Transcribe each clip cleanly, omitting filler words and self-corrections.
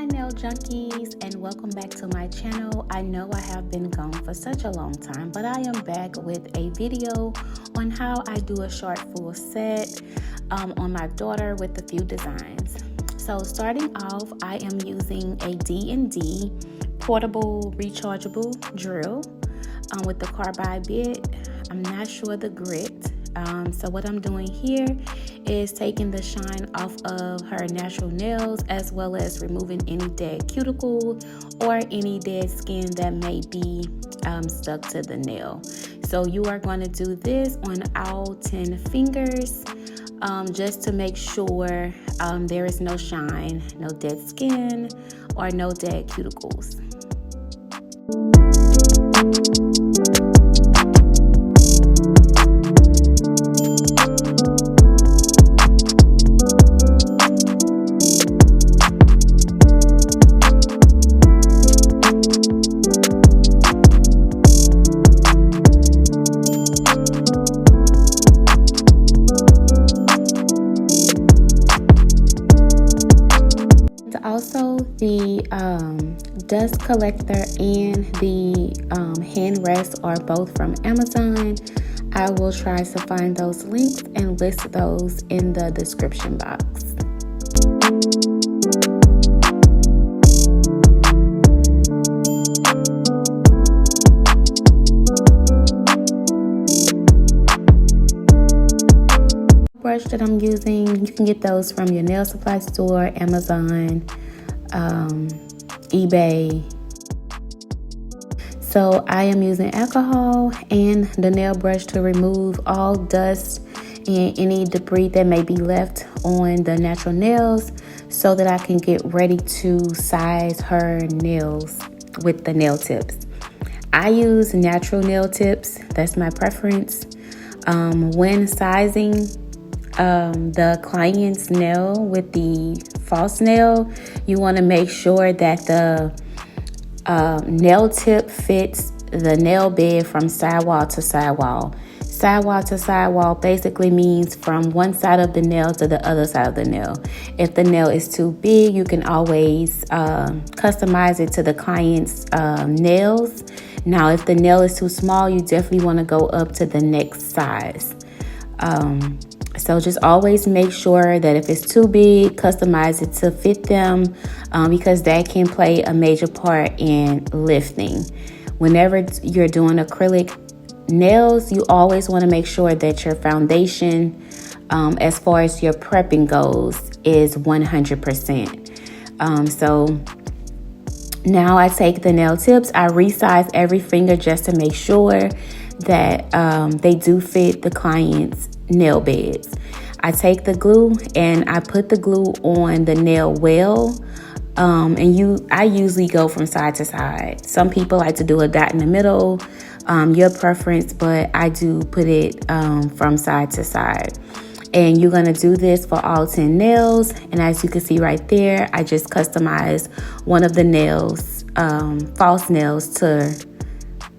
Hi nail junkies, and welcome back to my channel. I know I have been gone for such a long time, but I am back with a video on how I do a short full set on my daughter with a few designs. So starting off, I am using a D&D portable rechargeable drill with the carbide bit. I'm not sure the grit. So what I'm doing here is taking the shine off of her natural nails, as well as removing any dead cuticle or any dead skin that may be stuck to the nail. So you are going to do this on all 10 fingers just to make sure there is no shine, no dead skin, or no dead cuticles. Also, the dust collector and the hand rest are both from Amazon. I will try to find those links and list those in the description box. Brush that I'm using, you can get those from your nail supply store, Amazon, eBay. So I am using alcohol and the nail brush to remove all dust and any debris that may be left on the natural nails, so that I can get ready to size her nails with the nail tips. I use natural nail tips, that's my preference. When sizing the client's nail with the false nail, you want to make sure that the nail tip fits the nail bed from sidewall to sidewall. Sidewall to sidewall basically means from one side of the nail to the other side of the nail. If the nail is too big, you can always customize it to the client's nails. Now, if the nail is too small, you definitely want to go up to the next size. So just always make sure that if it's too big, customize it to fit them, because that can play a major part in lifting. Whenever you're doing acrylic nails, you always want to make sure that your foundation, as far as your prepping goes, is 100%. So now I take the nail tips, I resize every finger just to make sure that they do fit the client's nail beds. I take the glue and I put the glue on the nail well, I usually go from side to side. Some people like to do a dot in the middle, your preference, but I do put it from side to side. And you're gonna do this for all 10 nails, and as you can see right there, I just customized one of the nails, false nails, to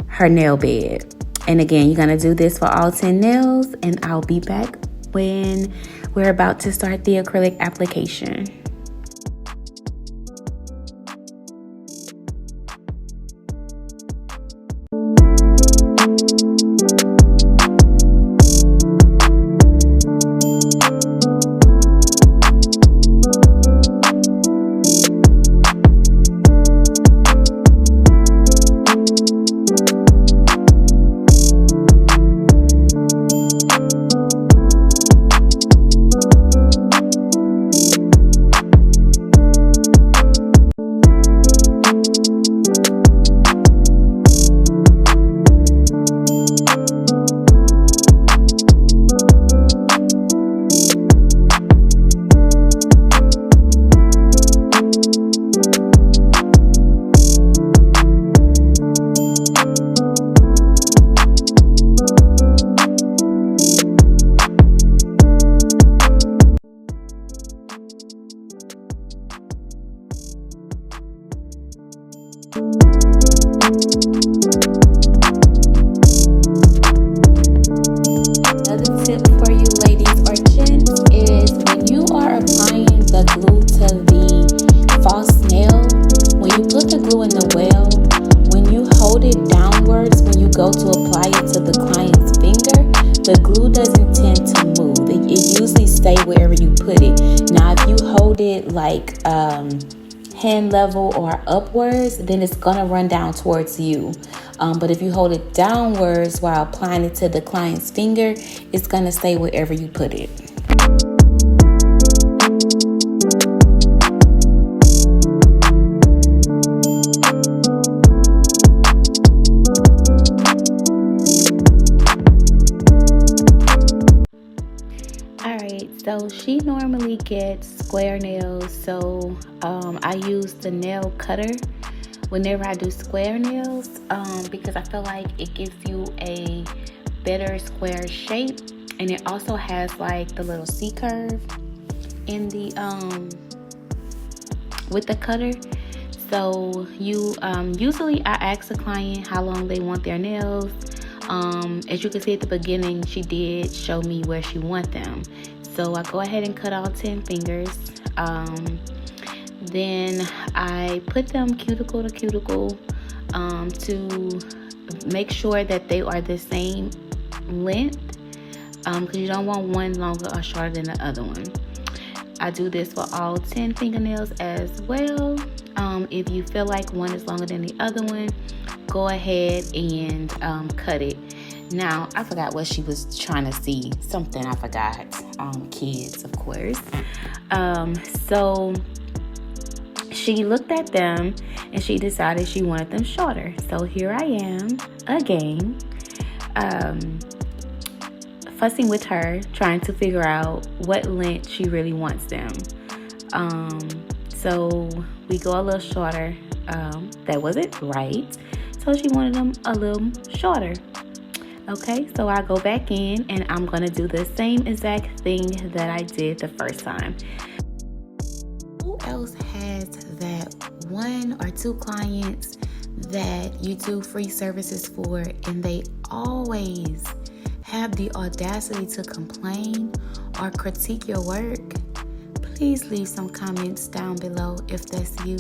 her nail bed. And again, you're gonna do this for all 10 nails, and I'll be back when we're about to start the acrylic application. false nail, glue in the well, when you hold it downwards, when you go to apply it to the client's finger, the glue doesn't tend to move. It usually stays wherever you put it. Now, if you hold it like hand level or upwards, then it's gonna run down towards you. But if you hold it downwards while applying it to the client's finger, it's gonna stay wherever you put it. So she normally gets square nails, so I use the nail cutter whenever I do square nails because I feel like it gives you a better square shape, and it also has like the little C curve in the with the cutter. So you usually I ask the client how long they want their nails. As you can see at the beginning, she did show me where she wants them. So I go ahead and cut all 10 fingers. Then I put them cuticle to cuticle to make sure that they are the same length because you don't want one longer or shorter than the other one. I do this for all 10 fingernails as well. If you feel like one is longer than the other one, go ahead and cut it. Now, I forgot what she was trying to see. Something I forgot. Kids, of course. So she looked at them and she decided she wanted them shorter. So here I am again, fussing with her, trying to figure out what length she really wants them. So we go a little shorter. That wasn't right. So she wanted them a little shorter. Okay, so I go back in and I'm going to do the same exact thing that I did the first time. Who else has that one or two clients that you do free services for and they always have the audacity to complain or critique your work? Please leave some comments down below if that's you.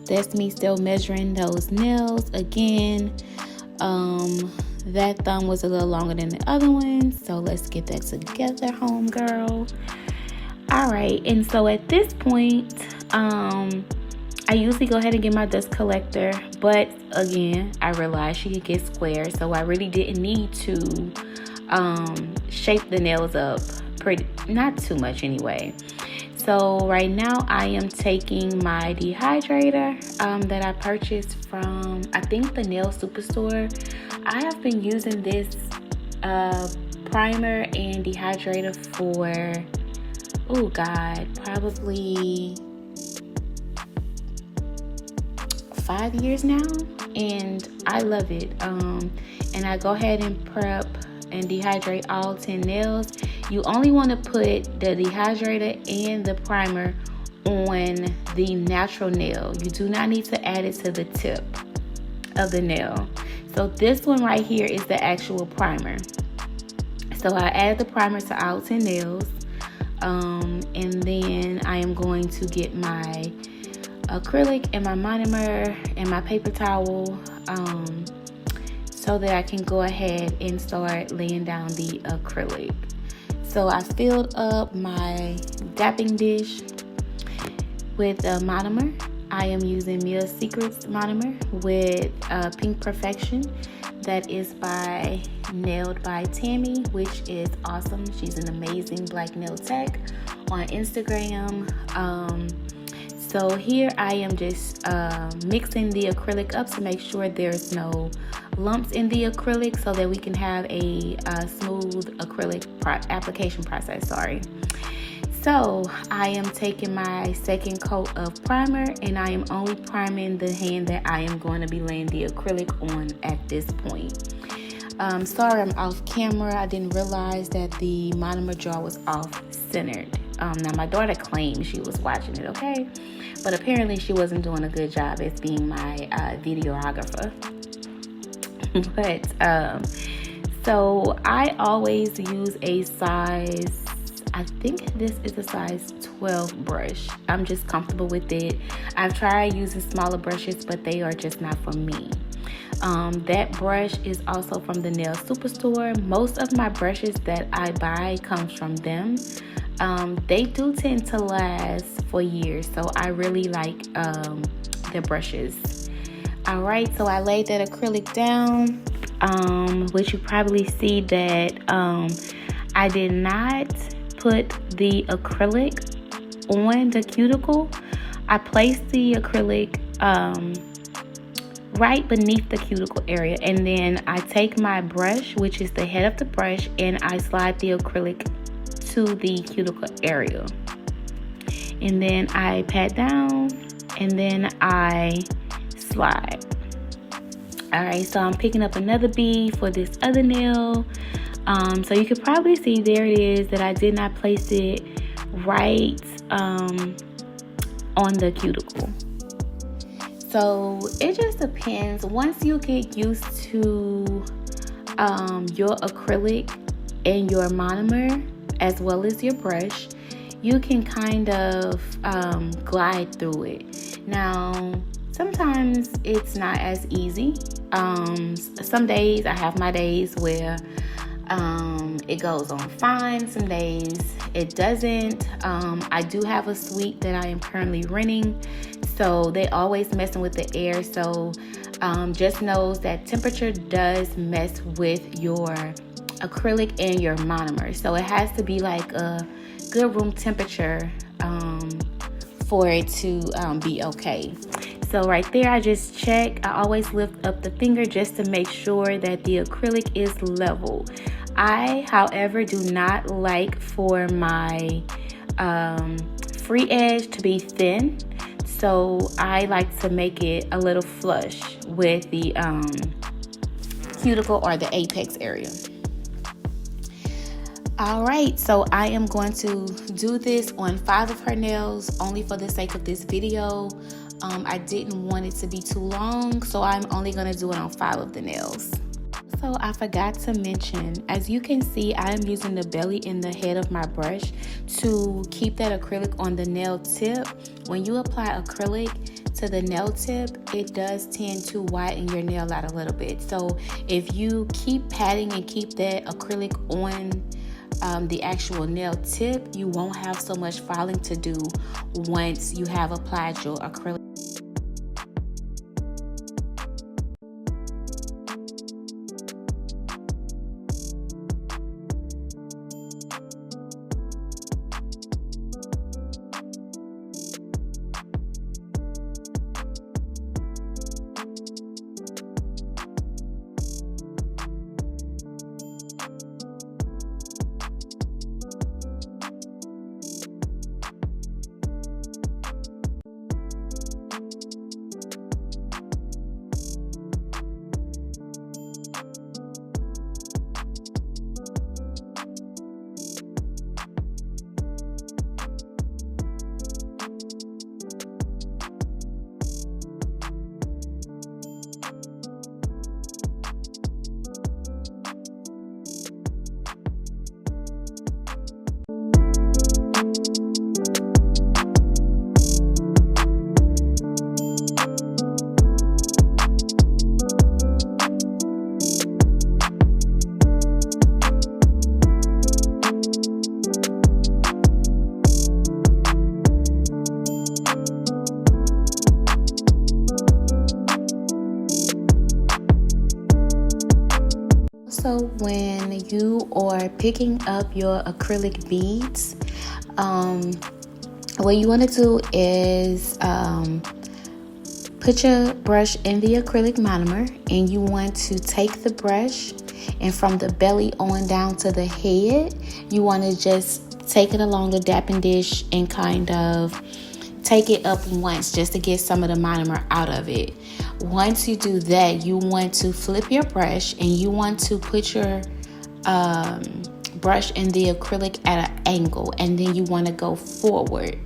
That's me still measuring those nails. Again, that thumb was a little longer than the other one. So let's get that together, homegirl. All right, and so at this point, I usually go ahead and get my dust collector. But again, I realized she could get square. So I really didn't need to shape the nails up not too much anyway. So right now I am taking my dehydrator that I purchased from, I think, the Nail Superstore. I have been using this primer and dehydrator for, oh God, probably 5 years now, and I love it. And I go ahead and prep and dehydrate all 10 nails. You only want to put the dehydrator and the primer on the natural nail. You do not need to add it to the tip of the nail. So this one right here is the actual primer. So I add the primer to all 10 nails. And then I am going to get my acrylic and my monomer and my paper towel so that I can go ahead and start laying down the acrylic. So I filled up my dapping dish with a monomer. I am using Mia's Secrets monomer with Pink Perfection. That is nailed by Tammy, which is awesome. She's an amazing black nail tech on Instagram. So here I am just mixing the acrylic up to make sure there's no lumps in the acrylic so that we can have a smooth acrylic application process. So I am taking my second coat of primer and I am only priming the hand that I am going to be laying the acrylic on at this point. Sorry, I'm off camera. I didn't realize that the monomer jar was off centered. Now my daughter claimed she was watching it, okay? But apparently she wasn't doing a good job as being my videographer. But So I always use a size, I think this is a size 12 brush. I'm just comfortable with it. I've tried using smaller brushes, but they are just not for me. That brush is also from the Nail Superstore. Most of my brushes that I buy comes from them. They do tend to last for years, so I really like their brushes. All right, so I laid that acrylic down, which you probably see that I did not put the acrylic on the cuticle. I placed the acrylic right beneath the cuticle area, and then I take my brush, which is the head of the brush, and I slide the acrylic to the cuticle area, and then I pat down, and then I slide. All right, so I'm picking up another bead for this other nail. So you could probably see there it is that I did not place it right on the cuticle. So it just depends. Once you get used to your acrylic and your monomer as well as your brush, you can kind of glide through it. Now, sometimes it's not as easy. Some days I have my days where it goes on fine. Some days it doesn't. I do have a suite that I am currently renting, so they always messing with the air. So just knows that temperature does mess with your acrylic and your monomer. So it has to be like a good room temperature for it to be okay. So right there, I just check. I always lift up the finger just to make sure that the acrylic is level. I, however, do not like for my free edge to be thin. So I like to make it a little flush with the cuticle or the apex area. All right, so I am going to do this on 5 of her nails only for the sake of this video. I didn't want it to be too long, so I'm only going to do it on 5 of the nails. So I forgot to mention, as you can see, I am using the belly and the head of my brush to keep that acrylic on the nail tip. When you apply acrylic to the nail tip, it does tend to widen your nail out a little bit. So if you keep patting and keep that acrylic on the actual nail tip, you won't have so much filing to do once you have applied your acrylic. So when you are picking up your acrylic beads, what you want to do is put your brush in the acrylic monomer, and you want to take the brush, and from the belly on down to the head, you want to just take it along the dapping dish and kind of take it up once just to get some of the monomer out of it. Once you do that, you want to flip your brush, and you want to put your brush in the acrylic at an angle, and then you want to go forward.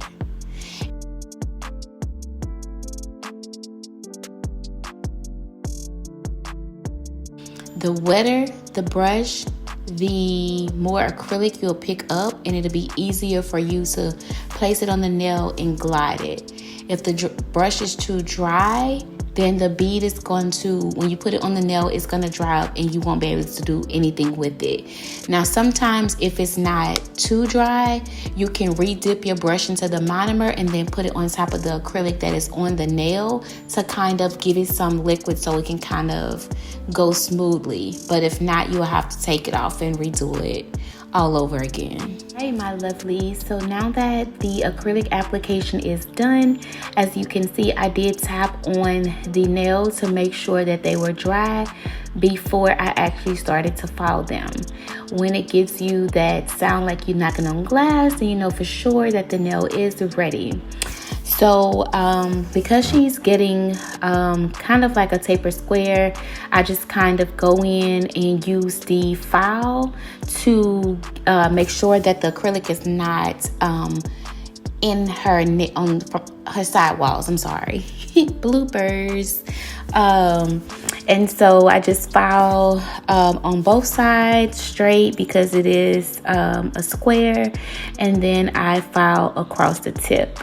The wetter the brush, the more acrylic you'll pick up, and it'll be easier for you to place it on the nail and glide it. If the brush is too dry, then the bead is going to, when you put it on the nail, it's going to dry up and you won't be able to do anything with it. Now, sometimes if it's not too dry, you can re-dip your brush into the monomer and then put it on top of the acrylic that is on the nail to kind of give it some liquid so it can kind of go smoothly. But if not, you'll have to take it off and redo it all over again. Hey my lovelies, so now that the acrylic application is done, as you can see, I did tap on the nail to make sure that they were dry before I actually started to file them. When it gives you that sound like you're knocking on glass, then you know for sure that the nail is ready. So because she's getting kind of like a taper square, I just kind of go in and use the file to make sure that the acrylic is not in her on her sidewalls. I'm sorry, bloopers. And so I just file on both sides straight because it is a square, and then I file across the tip.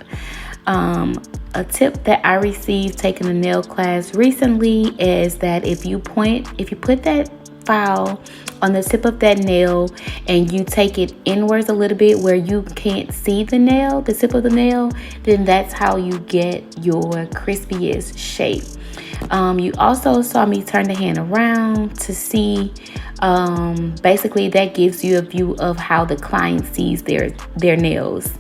A tip that I received taking a nail class recently is that if you put that file on the tip of that nail and you take it inwards a little bit where you can't see the nail, the tip of the nail, then that's how you get your crispiest shape. You also saw me turn the hand around to see, basically that gives you a view of how the client sees their nails.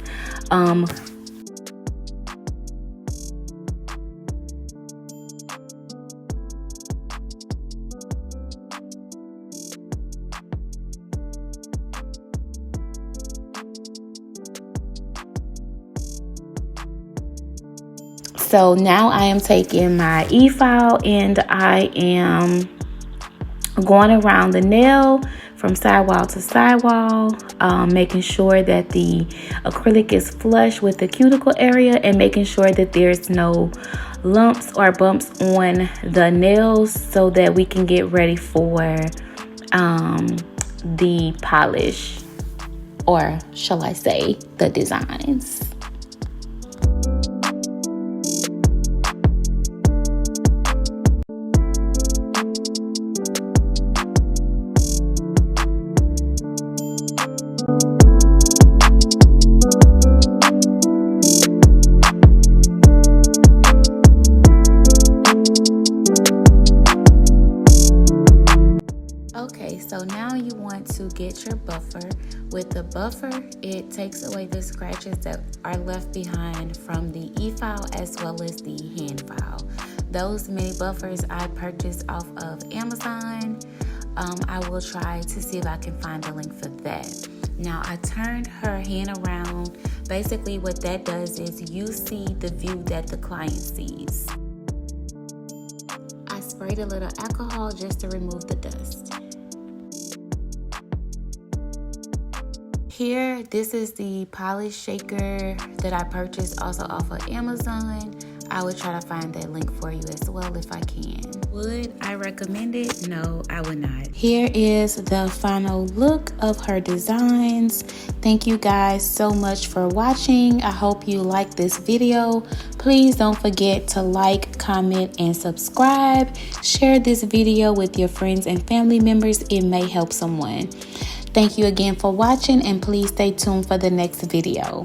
So now I am taking my e-file and I am going around the nail from sidewall to sidewall, making sure that the acrylic is flush with the cuticle area and making sure that there's no lumps or bumps on the nails so that we can get ready for the polish, or shall I say the designs. Okay, so now you want to get your buffer. With the buffer, it takes away the scratches that are left behind from the e-file as well as the hand file. Those mini buffers I purchased off of Amazon. I will try to see if I can find a link for that. Now I turned her hand around. Basically what that does is you see the view that the client sees. I sprayed a little alcohol just to remove the dust. Here, this is the polish shaker that I purchased also off of Amazon. I would try to find that link for you as well if I can. Would I recommend it? No, I would not. Here is the final look of her designs. Thank you guys so much for watching. I hope you like this video. Please don't forget to like, comment, and subscribe. Share this video with your friends and family members. It may help someone. Thank you again for watching, and please stay tuned for the next video.